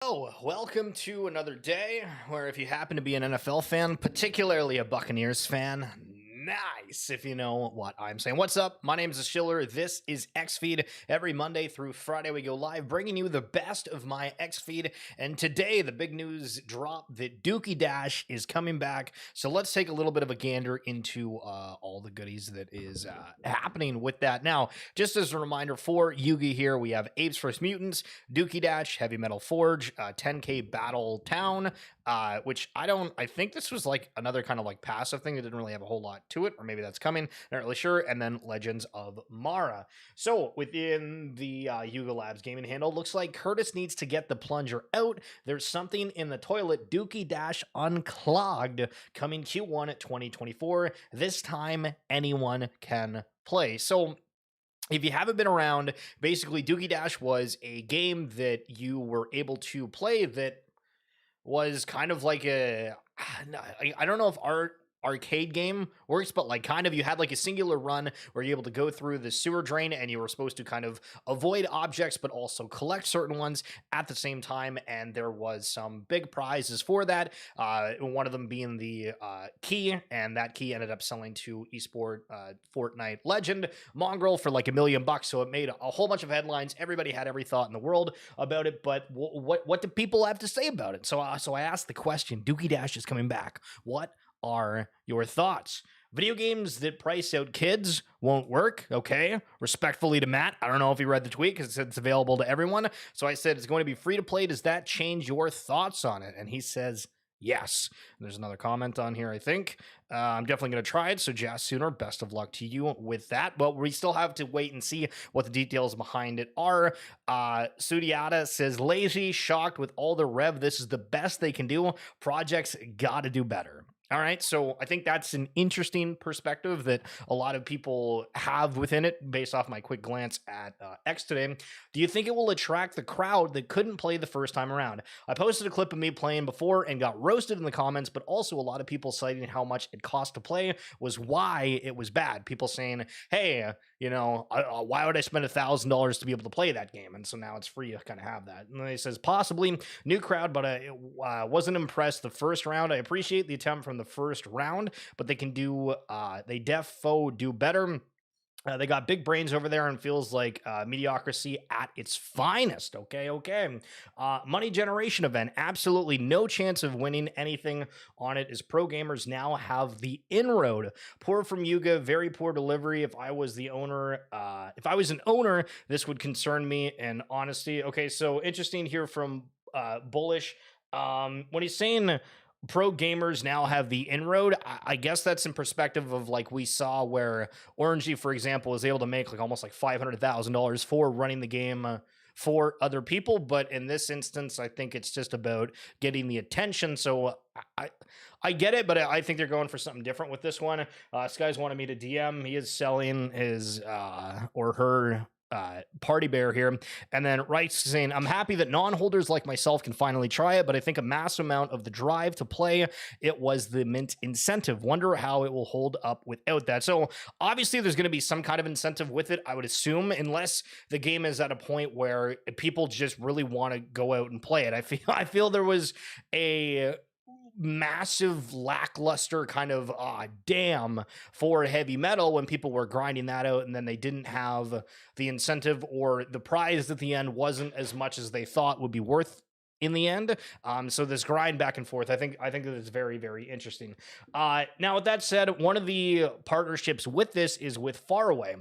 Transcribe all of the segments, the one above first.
Oh, welcome to another day where if you happen to be an NFL fan, particularly a Buccaneers fan, nice if you know what I'm saying. What's up? My name is Schiller. This is XFeed. Every Monday through Friday we go live bringing you the best of my XFeed. And today the big news drop that Dooky Dash is coming back. So let's take a little bit of a gander into all the goodies that is happening with that. Now, just as a reminder for Yugi here, we have Apes vs. Mutants, Dooky Dash, Heavy Metal Forge, 10K Battle Town, which I think this was like another kind of like passive thing that didn't really have a whole lot to it, or maybe that's coming, not really sure. And then Legends of Mara. So within the Yuga Labs gaming handle, looks like Curtis needs to get the plunger out. There's something in the toilet. Dooky Dash Unclogged coming Q1 2024. This time anyone can play. So if you haven't been around, basically Dooky Dash was a game that you were able to play that was kind of like a I don't know if arcade game works, but like kind of you had like a singular run where you're able to go through the sewer drain and you were supposed to kind of avoid objects but also collect certain ones at the same time, and there was some big prizes for that, one of them being the key, and that key ended up selling to esport Fortnite legend Mongrel for like $1 million, so it made a whole bunch of headlines. Everybody had every thought in the world about it, but what do people have to say about it? So I asked the question, Dooky Dash is coming back, what are your thoughts? Video games that price out kids won't work. Okay. Respectfully to Matt, I don't know if he read the tweet because it said it's available to everyone. So I said it's going to be free to play. Does that change your thoughts on it? And he says yes. And there's another comment on here, I think. I'm definitely going to try it. So Jazz Sooner, best of luck to you with that. But we still have to wait and see what the details behind it are. Sudiata says, lazy, shocked with all the rev. This is the best they can do. Projects got to do better. All right, so I think that's an interesting perspective that a lot of people have within it based off my quick glance at X today. Do you think it will attract the crowd that couldn't play the first time around? I posted a clip of me playing before and got roasted in the comments, but also a lot of people citing how much it cost to play was why it was bad. People saying, hey, why would I spend $1,000 to be able to play that game? And so now it's free to kind of have that. And he says, possibly new crowd, but I wasn't impressed the first round. I appreciate the attempt from the first round, but they can do, they defo do better. They got big brains over there and feels like mediocrity at its finest. Okay. Money generation event. Absolutely no chance of winning anything on it, as pro gamers now have the inroad. Poor from Yuga, very poor delivery. If I was the owner, if I was an owner, this would concern me in honesty. Okay, so interesting here from Bullish. When he's saying pro gamers now have the inroad, I guess that's in perspective of like we saw where Orangey, for example, was able to make like almost like $500,000 for running the game for other people. But in this instance, I think it's just about getting the attention. So I get it, but I think they're going for something different with this one. Sky's wanted me to DM. He is selling his or her party bear here, and then writes saying, I'm happy that non-holders like myself can finally try it, but I think a mass amount of the drive to play it was the mint incentive. Wonder how it will hold up without that. So obviously there's going to be some kind of incentive with it, I would assume, unless the game is at a point where people just really want to go out and play it. I feel there was a massive lackluster kind of damn for heavy metal when people were grinding that out, and then they didn't have the incentive, or the prize at the end wasn't as much as they thought would be worth in the end. So this grind back and forth, I think that it's very, very interesting. Now with that said, one of the partnerships with this is with Faraway,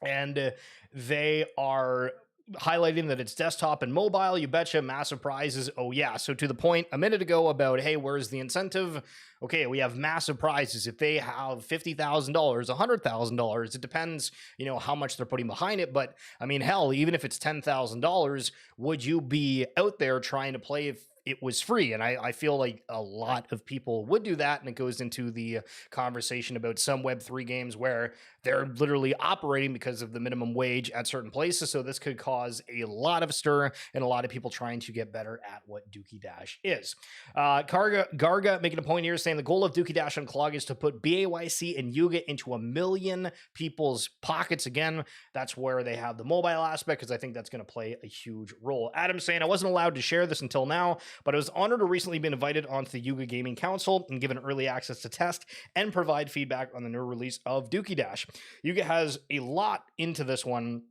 and they are highlighting that it's desktop and mobile. You betcha, massive prizes. Oh yeah. So to the point a minute ago about, hey, where's the incentive? Okay, we have massive prizes. If they have $50,000, $100,000, it depends, how much they're putting behind it. But I mean, hell, even if it's $10,000, would you be out there trying to play it was free. And I feel like a lot of people would do that. And it goes into the conversation about some Web3 games where they're literally operating because of the minimum wage at certain places. So this could cause a lot of stir and a lot of people trying to get better at what Dooky Dash is. Garga making a point here saying the goal of Dooky Dash Unclog is to put BAYC and Yuga into 1 million people's pockets. Again, that's where they have the mobile aspect, because I think that's going to play a huge role. Adam saying, I wasn't allowed to share this until now, but I was honored to recently be invited onto the Yuga Gaming Council and given early access to test and provide feedback on the new release of Dooky Dash. Yuga has a lot into this one.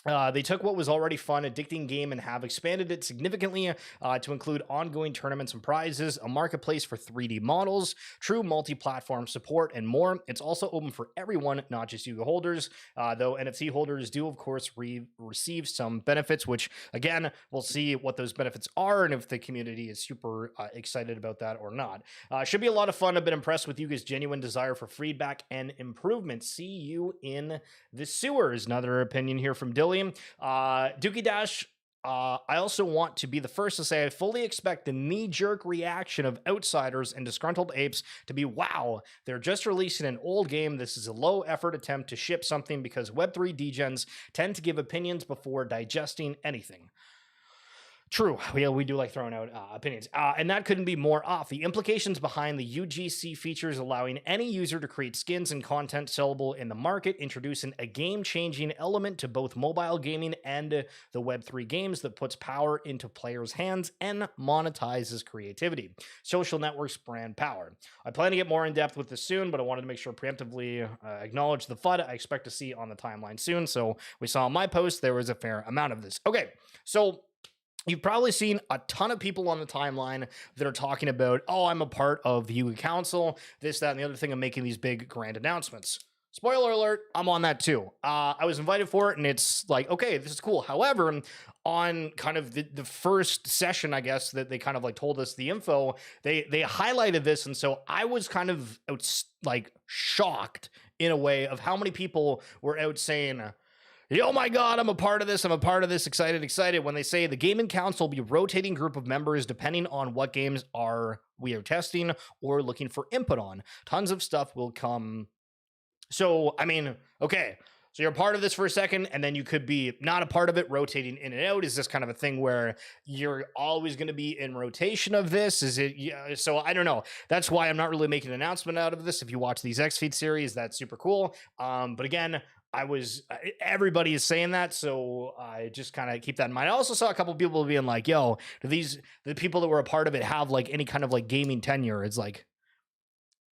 They took what was already fun, addicting game and have expanded it significantly to include ongoing tournaments and prizes, a marketplace for 3D models, true multi-platform support, and more. It's also open for everyone, not just Yuga holders, though NFT holders do, of course, receive some benefits, which, again, we'll see what those benefits are and if the community is super excited about that or not. Should be a lot of fun. I've been impressed with Yuga's genuine desire for feedback and improvement. See you in the sewers. Another opinion here from Dylan. Dooky Dash, I also want to be the first to say I fully expect the knee-jerk reaction of outsiders and disgruntled apes to be, wow, they're just releasing an old game. This is a low-effort attempt to ship something, because Web3 degens tend to give opinions before digesting anything. True. We do like throwing out opinions. And that couldn't be more off. The implications behind the UGC features allowing any user to create skins and content sellable in the market, introducing a game-changing element to both mobile gaming and the Web3 games that puts power into players' hands and monetizes creativity. Social networks brand power. I plan to get more in-depth with this soon, but I wanted to make sure preemptively acknowledge the FUD I expect to see on the timeline soon. So we saw in my post there was a fair amount of this. Okay, so you've probably seen a ton of people on the timeline that are talking about, oh, I'm a part of the Yuga Council, this, that, and the other thing. I'm making these big grand announcements. Spoiler alert, I'm on that too. I was invited for it, and it's like, okay, this is cool. However, on kind of the first session, I guess, that they kind of like told us the info, they highlighted this, and so I was kind of like shocked in a way of how many people were out saying, oh my God, I'm a part of this. I'm a part of this. Excited. When they say the Gaming Council will be a rotating group of members depending on what games we are testing or looking for input on. Tons of stuff will come. So, I mean, okay. So you're a part of this for a second, and then you could be not a part of it, rotating in and out. Is this kind of a thing where you're always going to be in rotation of this? Is it? Yeah, so I don't know. That's why I'm not really making an announcement out of this. If you watch these X-Feed series, that's super cool. But again, everybody is saying that, so I just kind of keep that in mind. I also saw a couple people being like, yo, do the people that were a part of it have like any kind of like gaming tenure? It's like,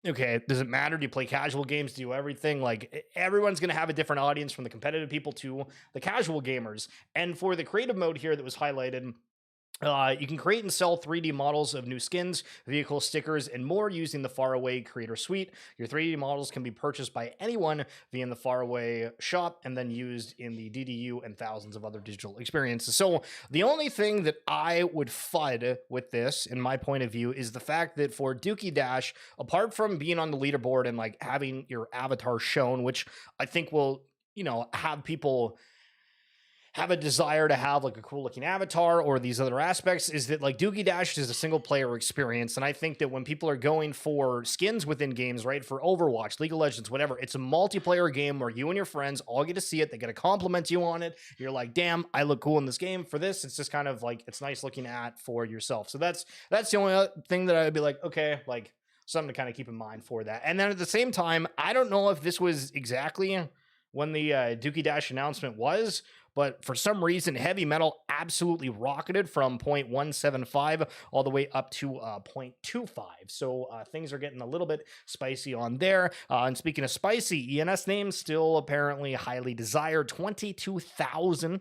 okay, does it matter? Do you play casual games? Do you everything? Like, everyone's going to have a different audience, from the competitive people to the casual gamers. And for the creative mode here that was highlighted, you can create and sell 3D models of new skins, vehicle stickers, and more using the Faraway Creator Suite. Your 3D models can be purchased by anyone via the Faraway shop and then used in the DDU and thousands of other digital experiences. So the only thing that I would FUD with this, in my point of view, is the fact that for Dooky Dash, apart from being on the leaderboard and like having your avatar shown, which I think will, have people have a desire to have like a cool looking avatar or these other aspects, is that like Dooky Dash is a single player experience. And I think that when people are going for skins within games, right, for Overwatch, League of Legends, whatever, it's a multiplayer game where you and your friends all get to see it. They get to compliment you on it. You're like, damn, I look cool in this game. For this, it's just kind of like, it's nice looking at for yourself. So that's the only thing that I'd be like, okay, like something to kind of keep in mind for that. And then at the same time, I don't know if this was exactly when the Dooky Dash announcement was, but for some reason, heavy metal absolutely rocketed from 0.175 all the way up to 0.25. So things are getting a little bit spicy on there. And speaking of spicy, ENS names still apparently highly desired. 23,000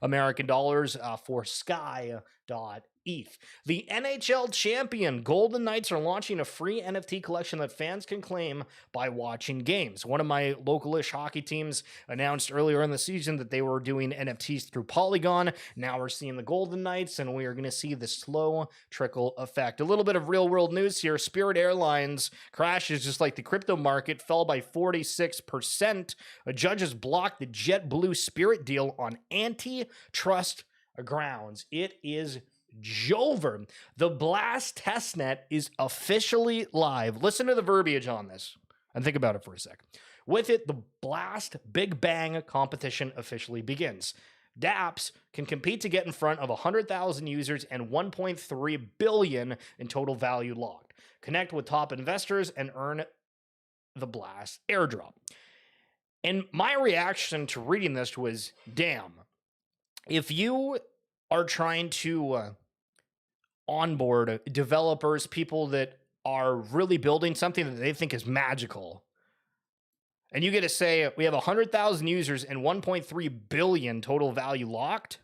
American dollars for Sky.ETH. The NHL champion Golden Knights are launching a free NFT collection that fans can claim by watching games. One of my localish hockey teams announced earlier in the season that they were doing NFTs through Polygon. Now we're seeing the Golden Knights, and we are going to see the slow trickle effect. A little bit of real world news here. Spirit Airlines crashes just like the crypto market, fell by 46%. Judges blocked the JetBlue Spirit deal on antitrust grounds. It is Jover. The Blast testnet is officially live. Listen to the verbiage on this and think about it for a sec. With it, the Blast Big Bang competition officially begins. dApps can compete to get in front of 100,000 users and 1.3 billion in total value locked. Connect with top investors and earn the Blast airdrop. And my reaction to reading this was, damn, if you are trying to onboard developers, people that are really building something that they think is magical, and you get to say we have 100,000 users and 1.3 billion total value locked,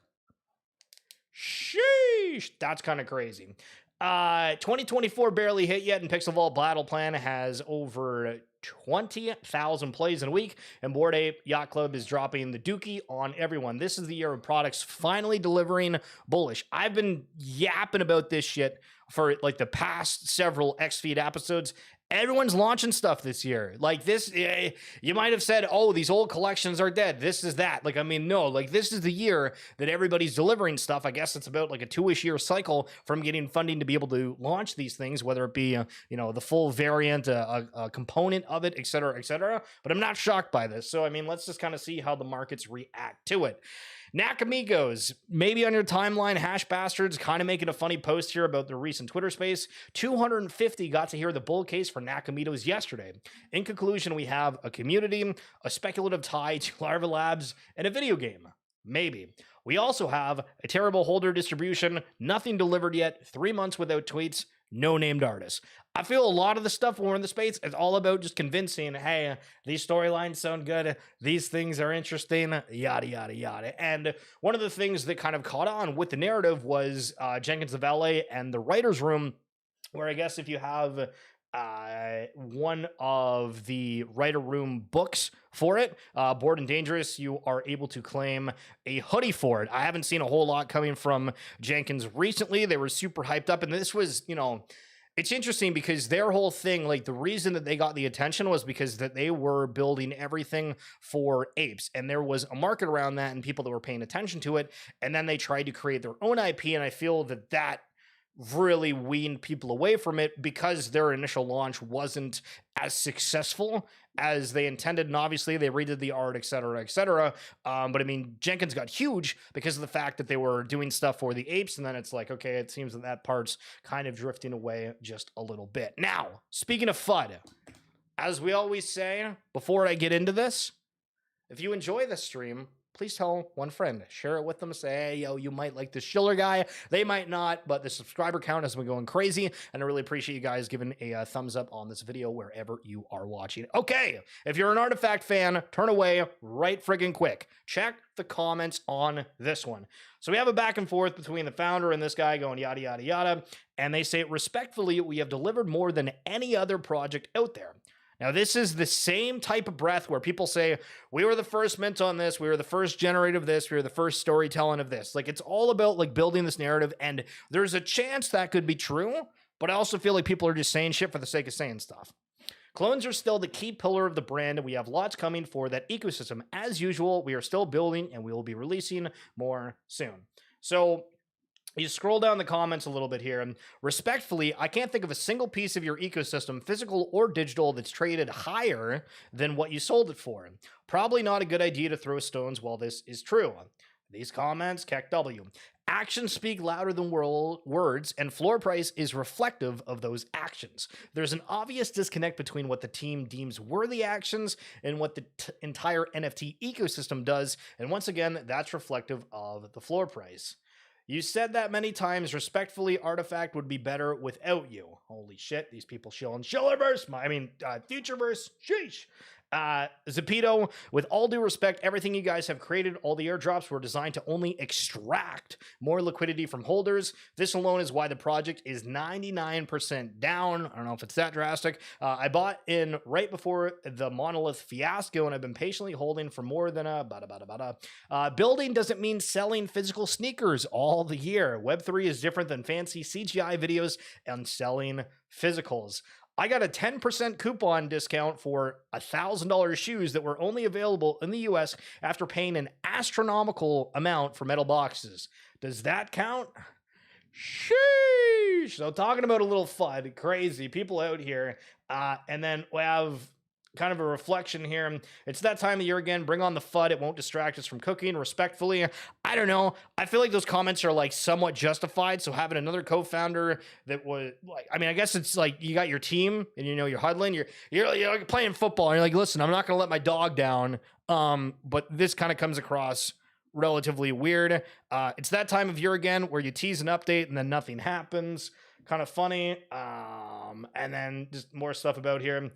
sheesh, that's kind of crazy. 2024 barely hit yet, and Pixel Vault Battle Plan has over 20,000 plays in a week, and Bored Ape Yacht Club is dropping the Dookey on everyone. This is the year of products finally delivering bullish. I've been yapping about this shit for like the past several XFeed episodes. Everyone's launching stuff this year. Like this, you might have said, oh, these old collections are dead. This is that. Like, I mean, no, like this is the year that everybody's delivering stuff. I guess it's about like a 2-ish year cycle from getting funding to be able to launch these things, whether it be, the full variant, a component of it, et cetera, et cetera. But I'm not shocked by this. So, I mean, let's just kind of see how the markets react to it. Nakamigos, maybe on your timeline, Hash Bastards kind of making a funny post here about the recent Twitter space. 250 got to hear the bull case for Nakamigos yesterday. In conclusion, we have a community, a speculative tie to Larva Labs, and a video game. Maybe. We also have a terrible holder distribution, nothing delivered yet, 3 months without tweets, no named artists. I feel a lot of the stuff when we're in the space is all about just convincing, hey, these storylines sound good, these things are interesting, yada, yada, yada. And one of the things that kind of caught on with the narrative was Jenkins of LA and the writer's room, where I guess if you have one of the writer room books for it, Bored and Dangerous, you are able to claim a hoodie for it. I haven't seen a whole lot coming from Jenkins recently. They were super hyped up, and this was, it's interesting because their whole thing, like the reason that they got the attention was because that they were building everything for apes, and there was a market around that and people that were paying attention to it, and then they tried to create their own IP, and I feel that really weaned people away from it because their initial launch wasn't as successful as they intended, and obviously they redid the art, et cetera, et cetera. But I mean, Jenkins got huge because of the fact that they were doing stuff for the apes, and then it's like, okay, it seems that part's kind of drifting away just a little bit. Now, speaking of FUD, as we always say before I get into this, if you enjoy this stream, please tell one friend, share it with them, say, hey, yo, you might like this Schiller guy. They might not, but the subscriber count has been going crazy, and I really appreciate you guys giving a thumbs up on this video wherever you are watching. Okay, if you're an Artifact fan, turn away right friggin' quick. Check the comments on this one. So we have a back and forth between the founder and this guy going yada, yada, yada, and they say, respectfully, we have delivered more than any other project out there. Now, this is the same type of breath where people say, we were the first mint on this, we were the first generative of this, we were the first storytelling of this. Like, it's all about, like, building this narrative, and there's a chance that could be true, but I also feel like people are just saying shit for the sake of saying stuff. Clones are still the key pillar of the brand, and we have lots coming for that ecosystem. As usual, we are still building, and we will be releasing more soon. So you scroll down the comments a little bit here, and respectfully, I can't think of a single piece of your ecosystem, physical or digital, that's traded higher than what you sold it for. Probably not a good idea to throw stones while this is true. These comments, Keck W. Actions speak louder than words, and floor price is reflective of those actions. There's an obvious disconnect between what the team deems worthy actions and what the entire NFT ecosystem does, and once again, that's reflective of the floor price. You said that many times. Respectfully, Artifact would be better without you. Holy shit, these people shilling Schillerverse. Futureverse. Sheesh. Zapito, with all due respect, everything you guys have created, all the airdrops were designed to only extract more liquidity from holders. This alone is why the project is 99% down. I don't know if it's that drastic. I bought in right before the monolith fiasco, and I've been patiently holding for more than building doesn't mean selling physical sneakers all the year. Web3 is different than fancy CGI videos and selling physicals. I got a 10% coupon discount for $1,000 shoes that were only available in the US after paying an astronomical amount for metal boxes. Does that count? Sheesh. So talking about a little FUD, crazy people out here. And then we have kind of a reflection here. It's that time of year again. Bring on the FUD. It won't distract us from cooking respectfully. I don't know. I feel like those comments are like somewhat justified. So having another co-founder that was like, I mean, I guess it's like you got your team and you know you're huddling. You're playing football and you're like, listen, I'm not going to let my dog down. But this kind of comes across relatively weird. It's that time of year again where you tease an update and then nothing happens. Kind of funny. And then just more stuff about here.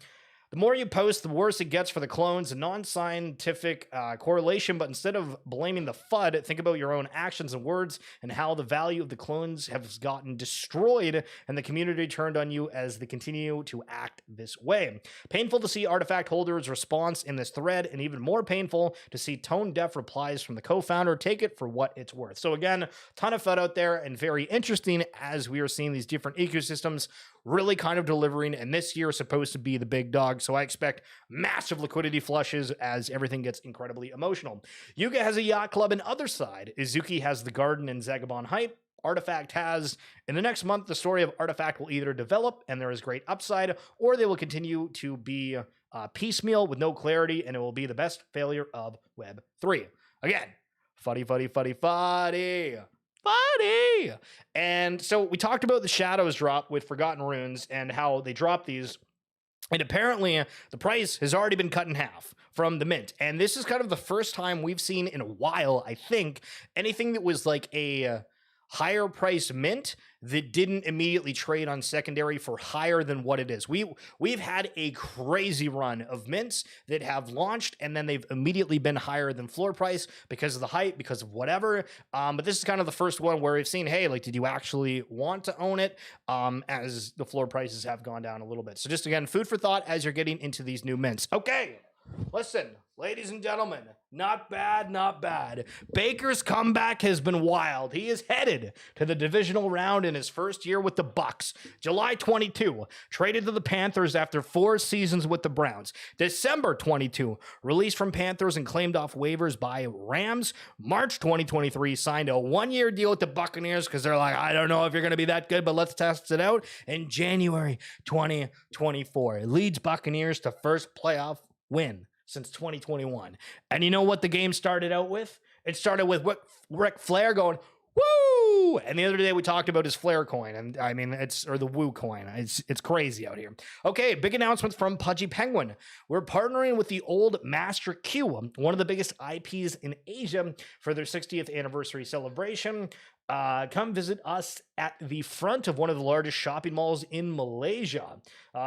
The more you post, the worse it gets for the clones. A non-scientific correlation, but instead of blaming the FUD, think about your own actions and words and how the value of the clones has gotten destroyed and the community turned on you as they continue to act this way. Painful to see artifact holders' response in this thread, and even more painful to see tone-deaf replies from the co-founder. Take it for what it's worth. So again, ton of FUD out there, and very interesting as we are seeing these different ecosystems really kind of delivering, and this year is supposed to be the big dog, so I expect massive liquidity flushes as everything gets incredibly emotional. Yuga has a yacht club, and other side Izuki has the garden and Zagabon hype. Artifact has, in the next month, the story of Artifact will either develop, and there is great upside, or they will continue to be piecemeal with no clarity, and it will be the best failure of Web 3. Again, fuddy. Funny. And so we talked about the Shadows drop with Forgotten Runes and how they drop these. And apparently the price has already been cut in half from the mint. And this is kind of the first time we've seen in a while, I think, anything that was like a higher price mint that didn't immediately trade on secondary for higher than what it is. We've had a crazy run of mints that have launched and then they've immediately been higher than floor price because of the hype, because of whatever. But this is kind of the first one where we've seen, hey, like, did you actually want to own it? As the floor prices have gone down a little bit. So just again, food for thought as you're getting into these new mints. Okay. Listen, ladies and gentlemen, not bad, not bad. Baker's comeback has been wild. He is headed to the divisional round in his first year with the Bucks. July 22, traded to the Panthers after 4 seasons with the Browns. December 22, released from Panthers and claimed off waivers by Rams. March 2023, signed a 1-year deal with the Buccaneers because they're like, I don't know if you're going to be that good, but let's test it out. In January 2024, it leads Buccaneers to first playoff win since 2021. And you know what the game started out with? It started with Ric Flair going, woo! And the other day we talked about his Flair coin, and I mean, or the Woo coin. It's crazy out here. Okay, big announcement from Pudgy Penguin. We're partnering with the Old Master Q, one of the biggest IPs in Asia, for their 60th anniversary celebration. Come visit us at the front of one of the largest shopping malls in Malaysia.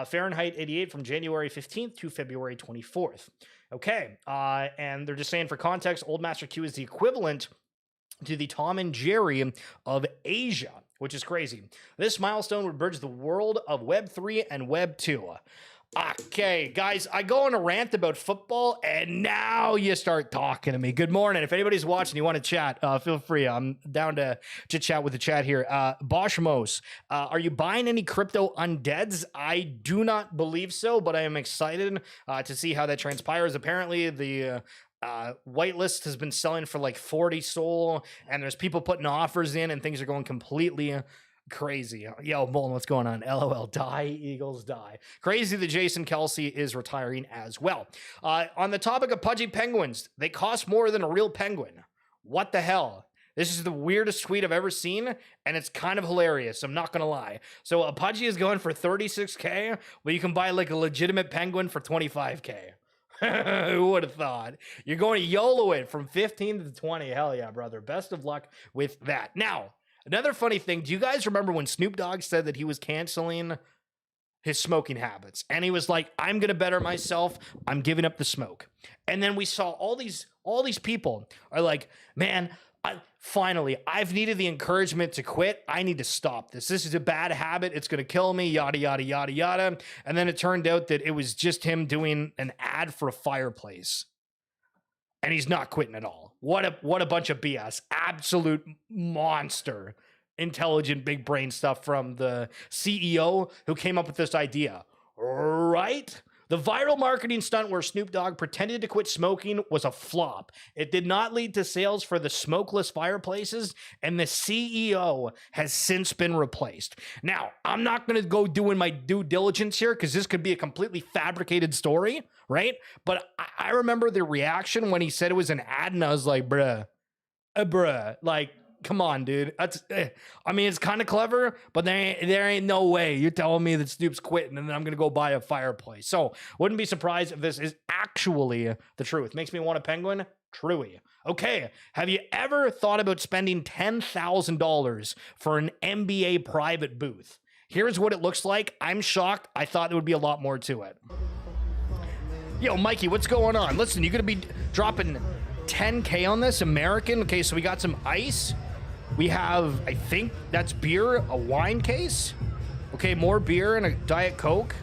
Fahrenheit 88 from January 15th to February 24th. Okay, and they're just saying for context, Old Master Q is the equivalent to the Tom and Jerry of Asia, which is crazy. This milestone would bridge the world of Web 3 and Web 2. Okay, guys, I go on a rant about football, and now you start talking to me. Good morning. If anybody's watching, you want to chat, feel free. I'm down to chit-chat with the chat here. Bosch Mose, are you buying any crypto undeads? I do not believe so, but I am excited to see how that transpires. Apparently, the whitelist has been selling for like 40 SOL, and there's people putting offers in, and things are going completely crazy. Yo, Bolin, what's going on? LOL, die, Eagles, die. Crazy that Jason Kelsey is retiring as well. On the topic of Pudgy Penguins, they cost more than a real penguin. What the hell? This is the weirdest tweet I've ever seen, and it's kind of hilarious. I'm not going to lie. So a Pudgy is going for 36K, but you can buy like a legitimate penguin for 25K. Who would have thought? You're going to YOLO it from 15 to 20. Hell yeah, brother. Best of luck with that. Now, another funny thing, do you guys remember when Snoop Dogg said that he was canceling his smoking habits? And he was like, I'm going to better myself. I'm giving up the smoke. And then we saw all these people are like, man, I've needed the encouragement to quit. I need to stop this. This is a bad habit. It's going to kill me, yada, yada, yada, yada. And then it turned out that it was just him doing an ad for a fireplace. And he's not quitting at all. What a bunch of BS. Absolute monster. Intelligent, big brain stuff from the CEO who came up with this idea. Right? The viral marketing stunt where Snoop Dogg pretended to quit smoking was a flop. It did not lead to sales for the smokeless fireplaces, and the CEO has since been replaced. Now, I'm not going to go doing my due diligence here because this could be a completely fabricated story, right? But I remember the reaction when he said it was an ad, and I was like, bruh, like, come on, dude. I mean, it's kind of clever, but there ain't no way you're telling me that Snoop's quitting and then I'm going to go buy a fireplace. So wouldn't be surprised if this is actually the truth. Makes me want a penguin. Truly. Okay. Have you ever thought about spending $10,000 for an NBA private booth? Here's what it looks like. I'm shocked. I thought there would be a lot more to it. Yo, Mikey, what's going on? Listen, you're going to be dropping 10K on this American. Okay, so we got some ice. We have, I think that's beer, a wine case. Okay, more beer and a Diet Coke.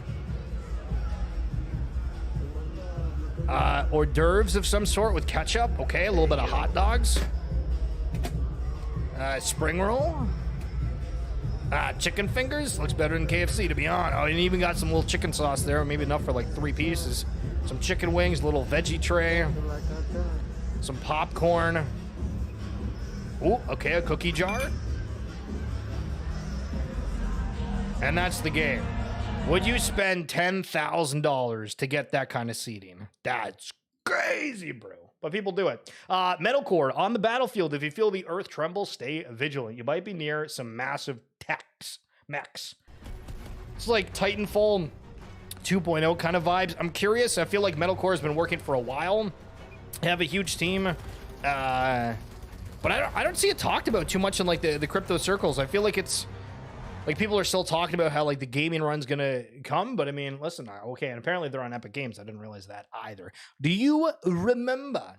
Hors d'oeuvres of some sort with ketchup. Okay, a little bit of hot dogs. Spring roll. Chicken fingers. Looks better than KFC, to be honest. Oh, and even got some little chicken sauce there. Maybe enough for like 3 pieces. Some chicken wings, little veggie tray. Some popcorn. Ooh, okay, a cookie jar. And that's the game. Would you spend $10,000 to get that kind of seating? That's crazy, bro. But people do it. Metalcore, on the battlefield, if you feel the earth tremble, stay vigilant. You might be near some massive mechs. It's like Titanfall 2.0 kind of vibes. I'm curious. I feel like Metalcore has been working for a while. They have a huge team. But I don't see it talked about too much in like the crypto circles. I feel like it's like people are still talking about how like the gaming run's gonna come. But I mean, listen, okay, and apparently they're on Epic Games. I didn't realize that either. Do you remember?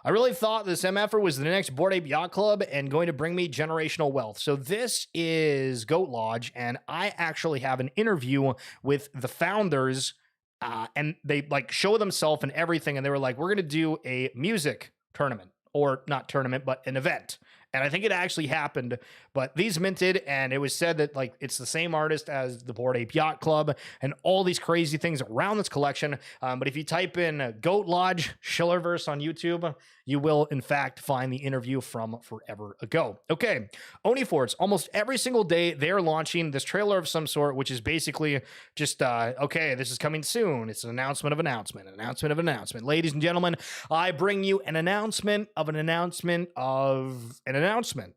I really thought this MFer was the next Bored Ape Yacht Club and going to bring me generational wealth. So this is Goat Lodge, and I actually have an interview with the founders, and they like show themselves and everything, and they were like, we're gonna do a music tournament, or not tournament, but an event. And I think it actually happened, but these minted, and it was said that like it's the same artist as the Bored Ape Yacht Club and all these crazy things around this collection. But if you type in Goat Lodge Schillerverse on YouTube, you will in fact find the interview from forever ago. Okay, Oniforts, almost every single day they're launching this trailer of some sort, which is basically just, okay, this is coming soon. It's an announcement of announcement. Ladies and gentlemen, I bring you an announcement of an announcement of an announcement.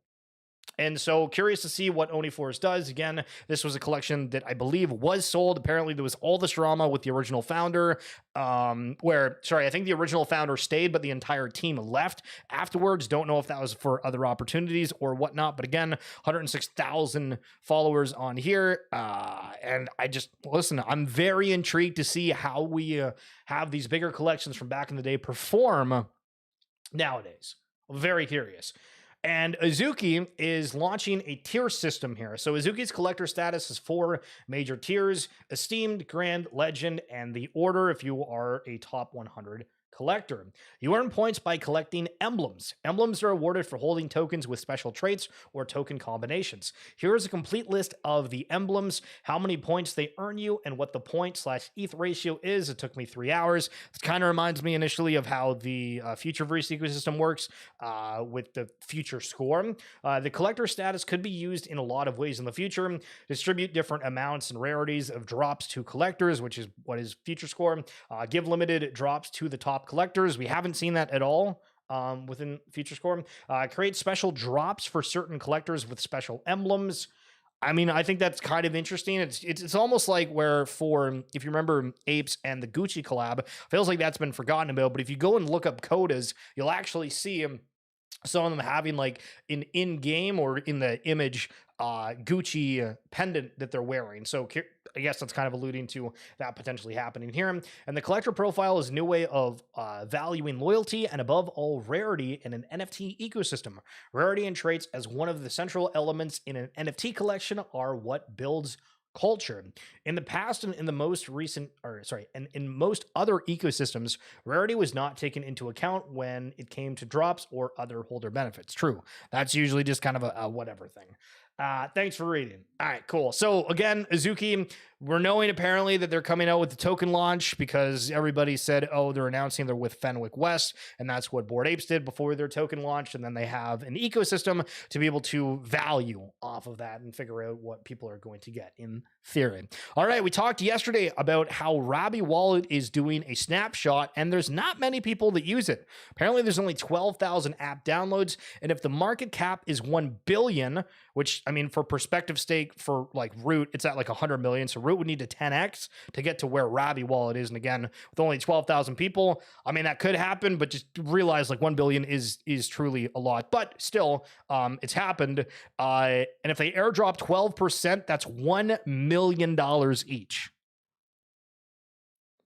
And so curious to see what Oniforce does. Again, this was a collection that I believe was sold. Apparently there was all this drama with the original founder, I think the original founder stayed, but the entire team left afterwards. Don't know if that was for other opportunities or whatnot. But again, 106,000 followers on here. And listen, I'm very intrigued to see how we have these bigger collections from back in the day perform nowadays. Very curious. And Azuki is launching a tier system here. So Azuki's collector status has 4 major tiers: Esteemed, Grand, Legend, and the Order if you are a top 100 collector. You earn points by collecting emblems. Emblems are awarded for holding tokens with special traits or token combinations. Here is a complete list of the emblems, how many points they earn you, and what the point/ETH ratio is. It took me 3 hours. It kind of reminds me initially of how the Futureverse ecosystem works with the future score. The collector status could be used in a lot of ways in the future. Distribute different amounts and rarities of drops to collectors, which is what is future score. Give limited drops to the top collectors. We haven't seen that at all within future score. Create special drops for certain collectors with special emblems. I mean, I think that's kind of interesting. It's almost like where if you remember Apes and the Gucci collab, feels like that's been forgotten about. But if you go and look up codas, you'll actually see some of them having like an in-game or in the image Gucci pendant that they're wearing. So I guess that's kind of alluding to that potentially happening here. And the collector profile is a new way of valuing loyalty and above all rarity in an NFT ecosystem. Rarity and traits as one of the central elements in an NFT collection are what builds culture. In the past and in the most recent, and in most other ecosystems, rarity was not taken into account when it came to drops or other holder benefits. True. That's usually just kind of a whatever thing. Thanks for reading. All right, cool. So again, Azuki, We're knowing apparently that they're coming out with the token launch because everybody said, oh, they're announcing they're with Fenwick West, and that's what Bored Apes did before their token launched. And then they have an ecosystem to be able to value off of that and figure out what people are going to get in theory. All right, we talked yesterday about how Robbie Wallet is doing a snapshot, and there's not many people that use it. Apparently, there's only 12,000 app downloads, and if the market cap is 1 billion, which, I mean, for perspective stake for like Root, it's at like 100 million, so Root would need to 10x to get to where Robbie Wallet is. And again, with only 12,000 people, I mean, that could happen, but just realize like 1 billion is truly a lot. But still, it's happened. And if they airdrop 12%, that's $1 million each.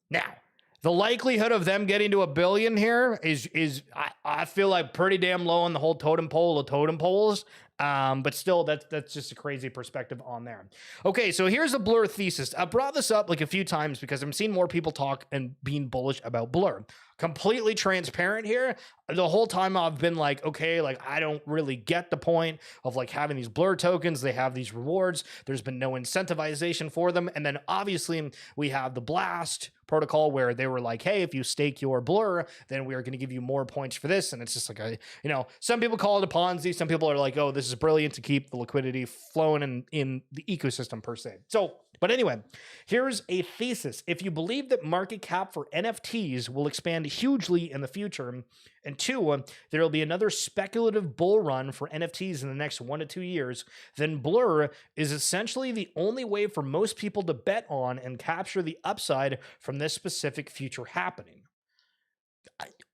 Now, the likelihood of them getting to 1 billion here is I feel like pretty damn low on the whole totem pole of totem poles. But still, that's just a crazy perspective on there. Okay, so here's a Blur thesis. I brought this up like a few times because I'm seeing more people talk and being bullish about Blur. Completely transparent here. The whole time I've been like, okay, like I don't really get the point of like having these Blur tokens. They have these rewards. There's been no incentivization for them. And then obviously we have the Blast protocol where they were like, hey, if you stake your Blur, then we are going to give you more points for this. And it's just like some people call it a Ponzi. Some people are like, oh, this is brilliant to keep the liquidity flowing in the ecosystem per se. So, but anyway, here's a thesis. If you believe that market cap for NFTs will expand hugely in the future, and two, there will be another speculative bull run for NFTs in the next 1 to 2 years, then Blur is essentially the only way for most people to bet on and capture the upside from this specific future happening.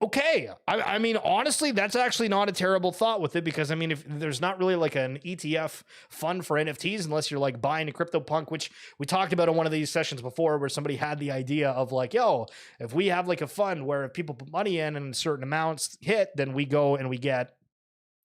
Okay. I mean, honestly, that's actually not a terrible thought with it because, I mean, if there's not really like an ETF fund for NFTs, unless you're like buying a CryptoPunk, which we talked about in one of these sessions before where somebody had the idea of like, yo, if we have like a fund where if people put money in and certain amounts hit, then we go and we get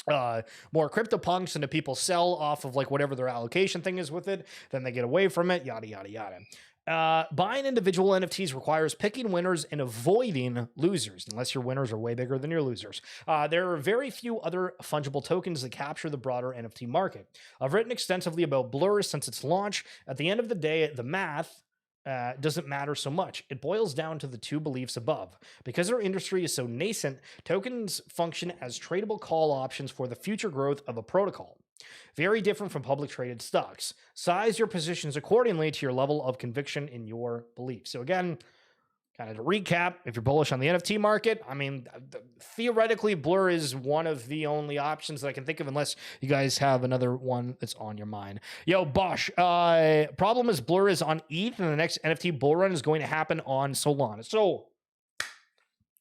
more CryptoPunks, and if people sell off of like whatever their allocation thing is with it, then they get away from it, yada, yada, yada. Buying individual NFTs requires picking winners and avoiding losers, unless your winners are way bigger than your losers. There are very few other fungible tokens that capture the broader NFT market. I've written extensively about Blur since its launch. At the end of the day, the math doesn't matter so much. It boils down to the two beliefs above. Because our industry is so nascent, tokens function as tradable call options for the future growth of a protocol. Very different from public traded stocks. Size your positions accordingly to your level of conviction in your belief. So again, kind of to recap, if you're bullish on the NFT market, I mean, theoretically, Blur is one of the only options that I can think of, unless you guys have another one that's on your mind. Yo, Bosch, problem is Blur is on ETH, and the next NFT bull run is going to happen on Solana. So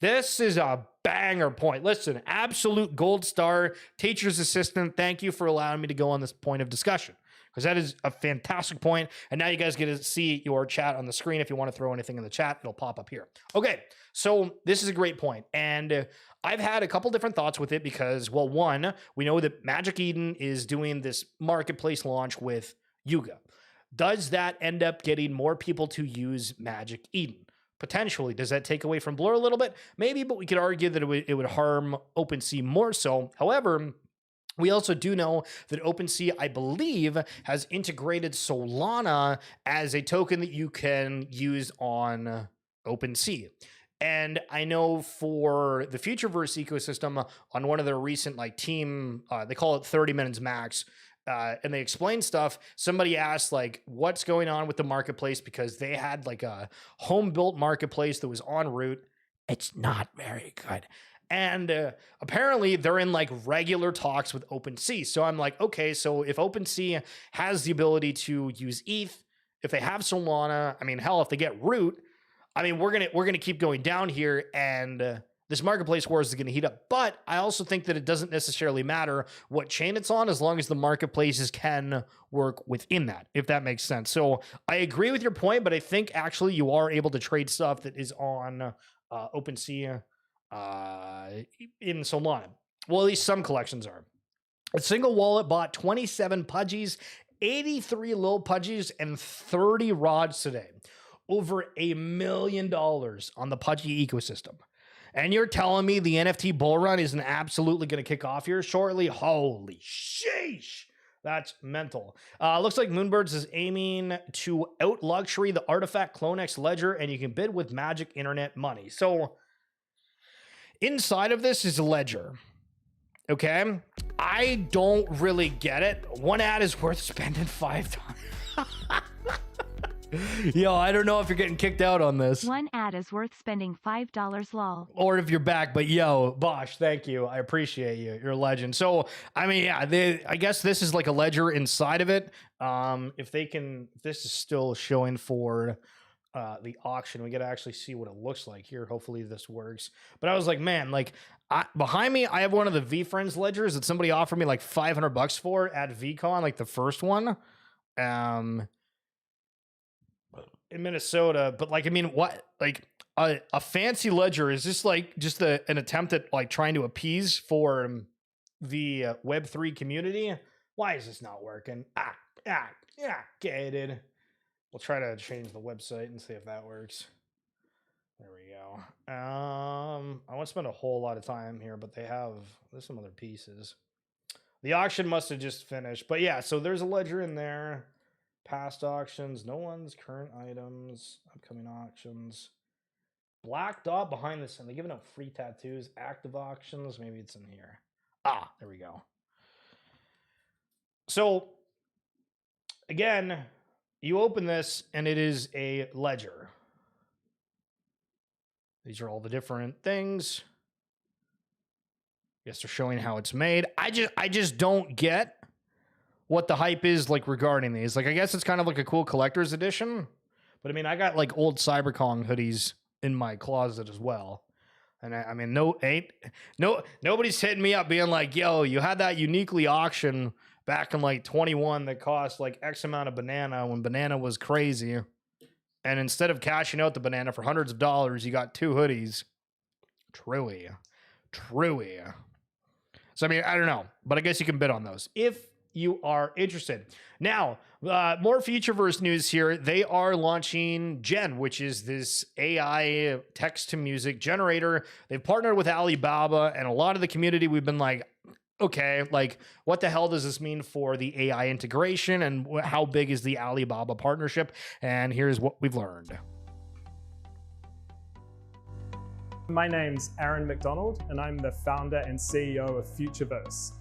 this is a banger point. Listen, absolute gold star, teacher's assistant. Thank you for allowing me to go on this point of discussion, because that is a fantastic point. And now you guys get to see your chat on the screen. If you want to throw anything in the chat, it'll pop up here. Okay, so this is a great point. And I've had a couple different thoughts with it because, well, one, we know that Magic Eden is doing this marketplace launch with Yuga. Does that end up getting more people to use Magic Eden? Potentially. Does that take away from Blur a little bit? Maybe, but we could argue that it would harm OpenSea more so. However, we also do know that OpenSea, I believe, has integrated Solana as a token that you can use on OpenSea. And I know for the Futureverse ecosystem, on one of their recent like team, they call it 30 minutes max, and they explain stuff. Somebody asked like, what's going on with the marketplace? Because they had like a home built marketplace that was en route. It's not very good. And apparently they're in like regular talks with OpenSea. So I'm like, okay, so if OpenSea has the ability to use ETH, if they have Solana, I mean, hell, if they get Root, I mean, we're gonna keep going down here, and this marketplace wars is going to heat up. But I also think that it doesn't necessarily matter what chain it's on, as long as the marketplaces can work within that, if that makes sense. So I agree with your point, but I think actually you are able to trade stuff that is on OpenSea in Solana. Well, at least some collections are. A single wallet bought 27 pudgies, 83 lil pudgies, and 30 rods today. Over $1 million on the pudgy ecosystem. And you're telling me the NFT bull run isn't absolutely going to kick off here shortly? Holy sheesh. That's mental. Looks like Moonbirds is aiming to out luxury the artifact CloneX ledger, and you can bid with magic internet money. So inside of this is a ledger. Okay. I don't really get it. One ad is worth spending $5. Yo, I don't know if you're getting kicked out on this. One ad is worth spending $5 lol. Or if you're back, but yo, Bosch, thank you. I appreciate you. You're a legend. So, I mean, yeah, I guess this is like a ledger inside of it. If this is still showing for the auction, we get to actually see what it looks like here. Hopefully this works. But I was like, man, like behind me, I have one of the VFriends ledgers that somebody offered me like $500 for at VCon, like the first one. In Minnesota, but like, I mean, what, like a fancy ledger, is this like just an attempt at like trying to appease for the Web3 community? Why is this not working? Okay, dude. We'll try to change the website and see if that works. There we go. I won't spend a whole lot of time here, but there's some other pieces. The auction must have just finished, but yeah, so there's a ledger in there. Past auctions, no one's current items, upcoming auctions. Black dot behind this, and they're giving out free tattoos. Active auctions, maybe it's in here. Ah, there we go. So, again, you open this, and it is a ledger. These are all the different things. Yes, they're showing how it's made. I just don't get what the hype is like regarding these. Like, I guess it's kind of like a cool collector's edition, but I mean, I got like old CyberKong hoodies in my closet as well. And I mean, nobody's hitting me up being like, yo, you had that uniquely auction back in like 21 that cost like X amount of banana when banana was crazy. And instead of cashing out the banana for hundreds of dollars, you got 2 hoodies. Truey. So, I mean, I don't know, but I guess you can bid on those if you are interested. Now, more Futureverse news here. They are launching Gen, which is this AI text-to-music generator. They've partnered with Alibaba, and a lot of the community, we've been like, okay, like, what the hell does this mean for the AI integration, and how big is the Alibaba partnership? And here's what we've learned. My name's Aaron McDonald, and I'm the founder and CEO of Futureverse.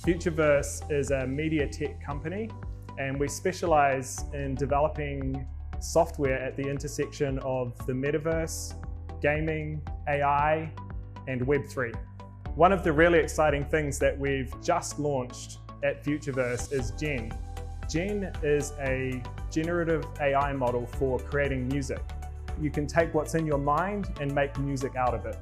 Futureverse is a media tech company, and we specialize in developing software at the intersection of the metaverse, gaming, AI, and Web3. One of the really exciting things that we've just launched at Futureverse is Gen. Gen is a generative AI model for creating music. You can take what's in your mind and make music out of it.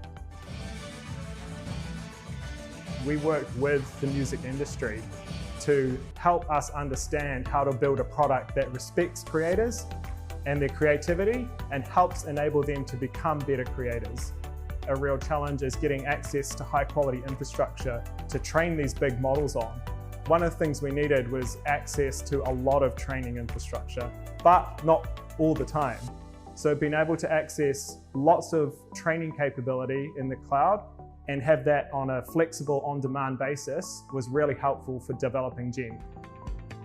We worked with the music industry to help us understand how to build a product that respects creators and their creativity and helps enable them to become better creators. A real challenge is getting access to high quality infrastructure to train these big models on. One of the things we needed was access to a lot of training infrastructure, but not all the time. So being able to access lots of training capability in the cloud and have that on a flexible on-demand basis was really helpful for developing Gen.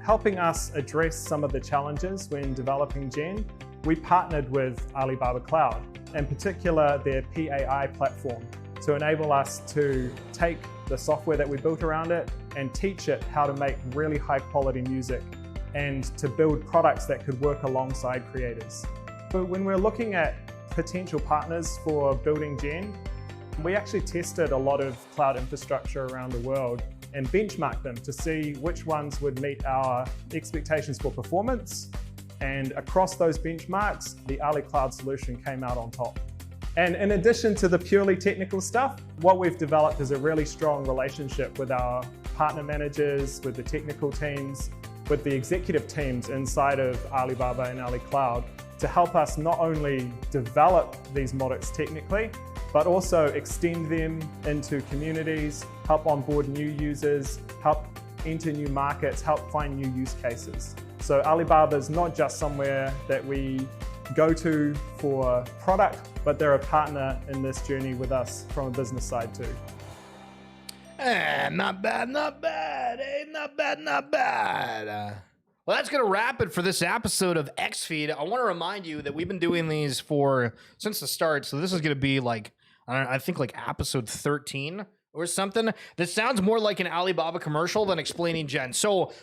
Helping us address some of the challenges when developing Gen, we partnered with Alibaba Cloud, in particular their PAI platform, to enable us to take the software that we built around it and teach it how to make really high quality music and to build products that could work alongside creators. But when we're looking at potential partners for building Gen, we actually tested a lot of cloud infrastructure around the world and benchmarked them to see which ones would meet our expectations for performance. And across those benchmarks, the Ali Cloud solution came out on top. And in addition to the purely technical stuff, what we've developed is a really strong relationship with our partner managers, with the technical teams, with the executive teams inside of Alibaba and Ali Cloud to help us not only develop these models technically, but also extend them into communities, help onboard new users, help enter new markets, help find new use cases. So Alibaba is not just somewhere that we go to for product, but they're a partner in this journey with us from a business side too. Not bad, not bad. Hey, not bad, not bad. Well, that's going to wrap it for this episode of XFeed. I want to remind you that we've been doing these since the start. So this is going to be like, I think like episode 13 or something. This sounds more like an Alibaba commercial than explaining Gen. So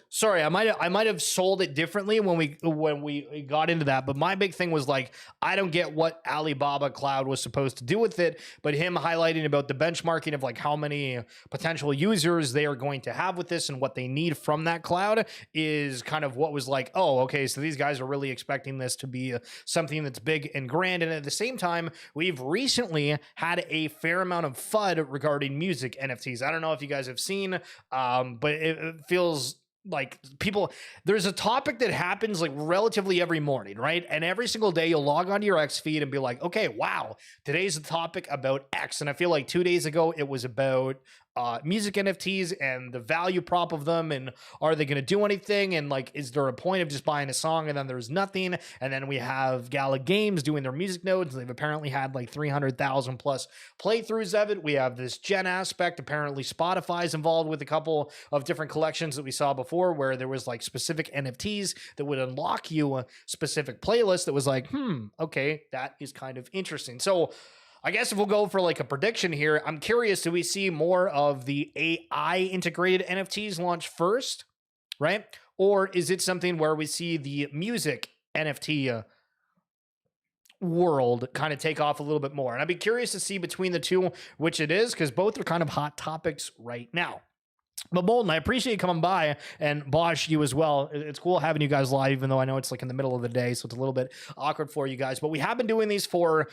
sorry, I might have sold it differently when we got into that. But my big thing was like, I don't get what Alibaba Cloud was supposed to do with it. But him highlighting about the benchmarking of like how many potential users they are going to have with this and what they need from that cloud is kind of what was like, oh, okay, so these guys are really expecting this to be something that's big and grand. And at the same time, we've recently had a fair amount of FUD regarding music NFTs. I don't know if you guys have seen, but it feels like there's a topic that happens like relatively every morning, right? And every single day you'll log onto your X feed and be like, okay, wow, today's a topic about X. And I feel like 2 days ago it was about music NFTs and the value prop of them, and are they going to do anything, and like, is there a point of just buying a song and then there's nothing? And then we have Gala Games doing their music nodes. They've apparently had like 300,000 plus playthroughs of it. We have this Gen aspect. Apparently Spotify's involved with a couple of different collections that we saw before where there was like specific NFTs that would unlock you a specific playlist that was like, okay, that is kind of interesting. So I guess if we'll go for like a prediction here, I'm curious, do we see more of the AI integrated NFTs launch first, right? Or is it something where we see the music NFT world kind of take off a little bit more? And I'd be curious to see between the two which it is, because both are kind of hot topics right now. But Bolton, I appreciate you coming by, and Bosch, you as well. It's cool having you guys live, even though I know it's like in the middle of the day, so it's a little bit awkward for you guys. But we have been doing these for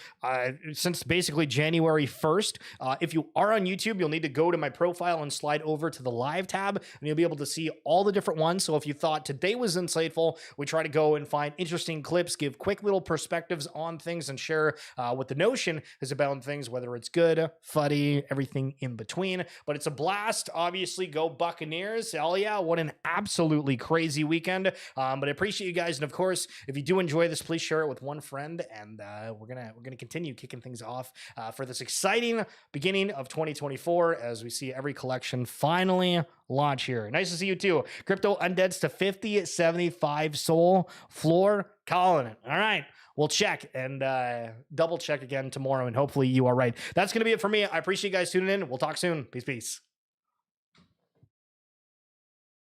since basically January 1st. If you are on YouTube, you'll need to go to my profile and slide over to the live tab, and you'll be able to see all the different ones. So if you thought today was insightful, we try to go and find interesting clips, give quick little perspectives on things, and share what the notion is about things, whether it's good, funny, everything in between. But it's a blast, obviously. Go Buccaneers. Hell yeah, what an absolutely crazy weekend. But I appreciate you guys, and of course, if you do enjoy this, please share it with one friend, and we're gonna continue kicking things off for this exciting beginning of 2024 as we see every collection finally launch here. Nice to see you too. Crypto Undeads to 50.75 soul floor, calling it. All right, we'll check and double check again tomorrow, and hopefully you are right. That's going to be it for me. I appreciate you guys tuning in. We'll talk soon. Peace.